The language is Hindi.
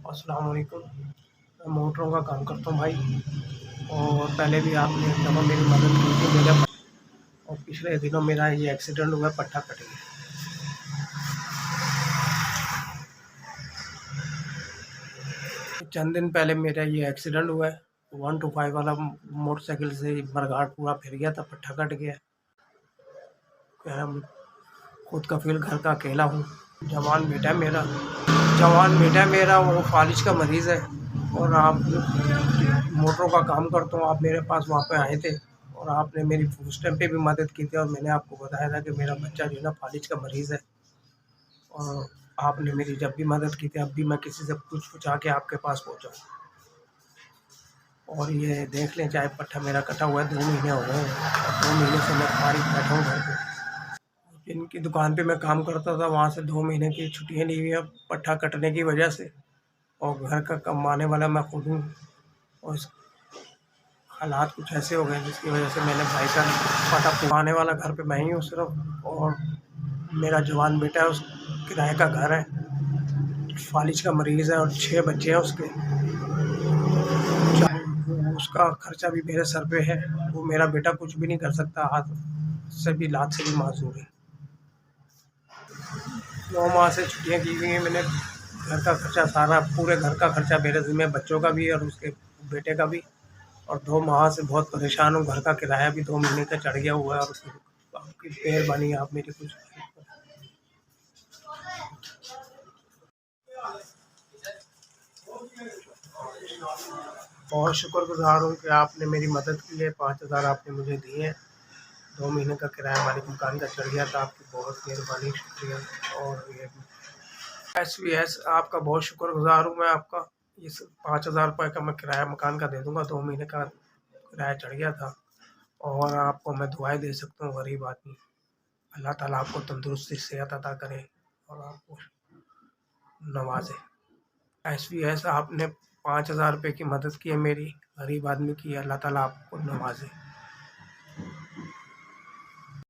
अस्सलाम वालेकुम। मैं मोटरों का काम करता हूँ भाई। और पहले भी आपने एक दफ़ा मेरी मदद की थी मेरा। और पिछले दिनों मेरा ये एक्सीडेंट हुआ, पट्टा कट गया। चंद दिन पहले मेरा ये एक्सीडेंट हुआ है। 125 वाला मोटरसाइकिल से बरघाट पूरा फिर गया था, पट्टा कट गया। मैं खुद कफील घर का अकेला हूँ। जवान बेटा है मेरा वो फालिज का मरीज़ है। और आप मोटरों का काम करता हूँ, आप मेरे पास वहाँ पे आए थे और आपने मेरी उस टाइम पे भी मदद की थी। और मैंने आपको बताया था कि मेरा बच्चा जो है ना फालिज का मरीज़ है। और आपने मेरी जब भी मदद की थी, अब भी मैं किसी से पूछा के आपके पास पहुँचा हूँ। और ये देख लें, चाहे पट्टा मेरा कटा हुआ है, 2 महीने हो गए हैं और 2 महीने से मैं फारिग बैठा हूँ घर पे। जिनकी दुकान पे मैं काम करता था, वहाँ से 2 महीने की छुट्टियाँ ली हुई हैं पट्टा कटने की वजह से। और घर का कमाने वाला मैं खुद हूँ। और हालात कुछ ऐसे हो गए जिसकी वजह से मैंने भाई का पटा पुराने वाला घर पे मैं ही हूँ सिर्फ। और मेरा जवान बेटा है, उस किराए का घर है, फालिज का मरीज़ है और 6 बच्चे हैं उसके। उसका खर्चा भी मेरे सर पे है। वो मेरा बेटा कुछ भी नहीं कर सकता, हाथ से भी लात से भी माजूर है। 9 माह से छुट्टियाँ की हुई हैं मैंने। घर का खर्चा सारा, पूरे घर का खर्चा मेरे ज़िम्मे, बच्चों का भी और उसके बेटे का भी। और 2 माह से बहुत परेशान हूँ। घर का किराया भी 2 महीने का चढ़ गया हुआ है। और आपकी मेहरबानी, आप मेरी कुछ बहुत शुक्रगुज़ार हूँ कि आपने मेरी मदद के लिए 5,000 आपने मुझे दिए हैं। 2 महीने का किराया हमारी मकान का चढ़ गया था। आपकी बहुत मेहरबानी, शुक्रिया। और ये एसवीएस आपका बहुत शुक्रगुज़ार हूँ मैं आपका। इस 5,000 रुपये का मैं किराया मकान का दे दूँगा, 2 महीने का किराया चढ़ गया था। और आपको मैं दुआएँ दे सकता हूँ, गरीब आदमी। अल्लाह ताला आपको तंदुरुस्ती, सेहत अता करे और आपको नवाज़े। एसवीएस आपने 5,000 रुपये की मदद की है मेरी, गरीब आदमी की। अल्लाह ताला आपको नवाज़े।